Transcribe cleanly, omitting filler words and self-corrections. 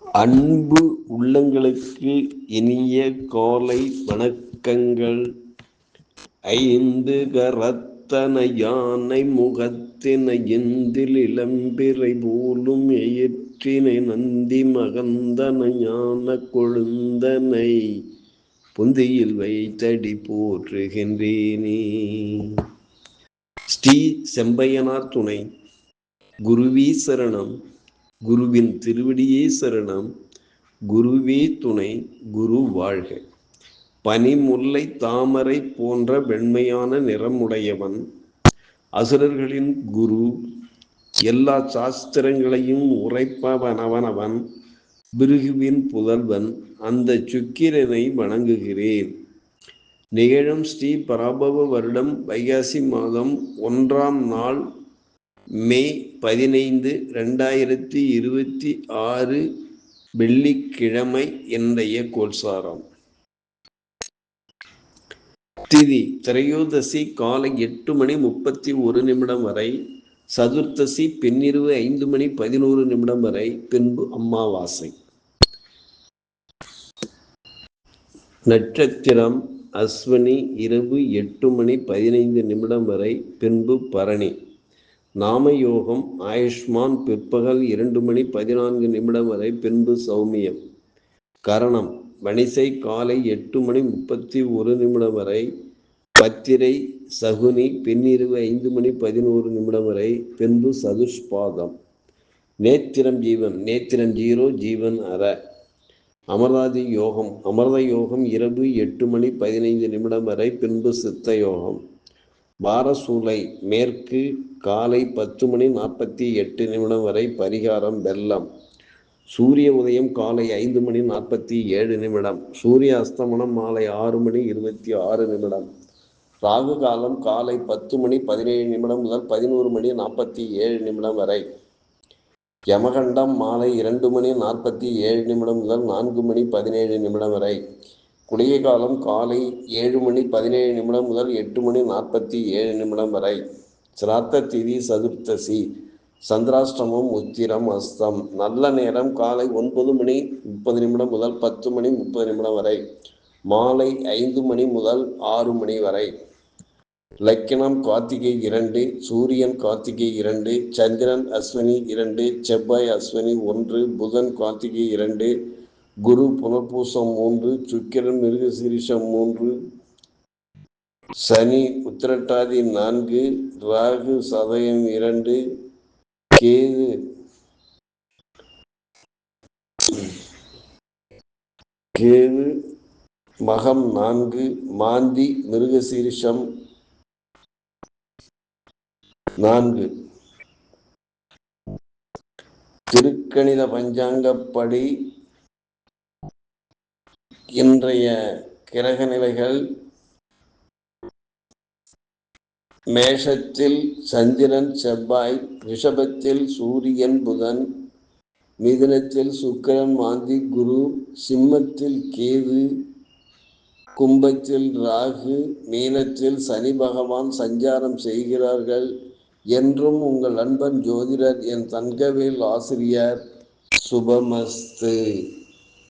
அன்பு உள்ளங்களுக்கு இனிய காலை வணக்கங்கள். ஐந்து கரத்தன யானை முகத்தினை எந்தில் இளம்பிறை போலும் எயிற்றினை நந்தி மகந்தன ஞான கொழுந்தனை புந்தியில் வைத்தடி போற்றுகின்றேனே. ஸ்ரீ செம்பையனார் துணை. குருவே சரணம். குருவின் திருவடியே சரணம். குருவே துணை. குரு வாழ்க. பனிமுல்லை தாமரை போன்ற வெண்மையான நிறமுடையவன், அசுரர்களின் குரு, எல்லா சாஸ்திரங்களையும் உரைப்பவனவன், பிருகுவின் புதல்வன், அந்த சுக்கிரனை வணங்குகிறேன். நிகழும் ஸ்ரீ பராபவ வருடம் வைகாசி மாதம் 1ஆம் நாள் மே 15, 2026 வெள்ளிக்கிழமை. இன்றைய கோல்சாரம். திதி திரையோதசி காலை 8:31 வரை, சதுர்த்தசி பின்னிரவு 5:11 வரை, பின்பு அமாவாசை. நட்சத்திரம் அஸ்வினி இரவு 8:15 வரை, பின்பு பரணி. நாமயோகம் ஆயுஷ்மான் பிற்பகல் 2:14 வரை, பின்பு சௌமியம். கரணம் வணிசை காலை 8:31 வரை, பத்திரை சகுனி பின்னிரவு 5:11 வரை, பின்பு சதுஷ்பாதம். நேத்திரம் ஜீவன். நேத்திரம் 0, ஜீவன் அற. அமர்தாதி யோகம். அமர்த யோகம் இரவு 8:15 வரை, பின்பு சித்த யோகம். வாரசூலை மேற்கு காலை 10:48 வரை, பரிகாரம் வெள்ளம். சூரிய உதயம் காலை 5:47. சூரிய அஸ்தமனம் மாலை 6:26. ராகு காலம் காலை 10:17 முதல் 11:47 வரை. யமகண்டம் மாலை 2:47 முதல் 4:17 வரை. குளிகை காலம் காலை 7:17 முதல் 8:47 வரை. சிராத்த திதி சதுர்த்தசி. சந்திராஷ்டமம் உத்திரம் அஸ்தம். நல்ல நேரம் காலை 9:30 முதல் 10:30 வரை. மாலை 5 முதல் 6 வரை. லக்கினம் கார்த்திகை 2, சூரியன் கார்த்திகை 2, சந்திரன் அஸ்வினி 2, செவ்வாய் அஸ்வினி 1, புதன் கார்த்திகை 2, குரு புனர்பூசம் 3, சுக்கிரன் மிருகசீரிஷம் 3, சனி உத்திரட்டாதி 4, ராகு சதயம் 2, கேது மகம் 4, மாந்தி மிருகசீரிஷம் 4. திருக்கணித பஞ்சாங்கப்படி இன்றைய கிரக நிலைகள்: மேஷத்தில் சந்திரன் செவ்வாய், ரிஷபத்தில் சூரியன் புதன், மிதுனத்தில் சுக்கிரன் மாந்தி குரு, சிம்மத்தில் கேது, கும்பத்தில் ராகு, மீனத்தில் சனி பகவான் சஞ்சாரம் செய்கிறார்கள். என்றும் உங்கள் அன்பன் ஜோதிடர் என் தங்கவேல் ஆசிரியர். சுபமஸ்து.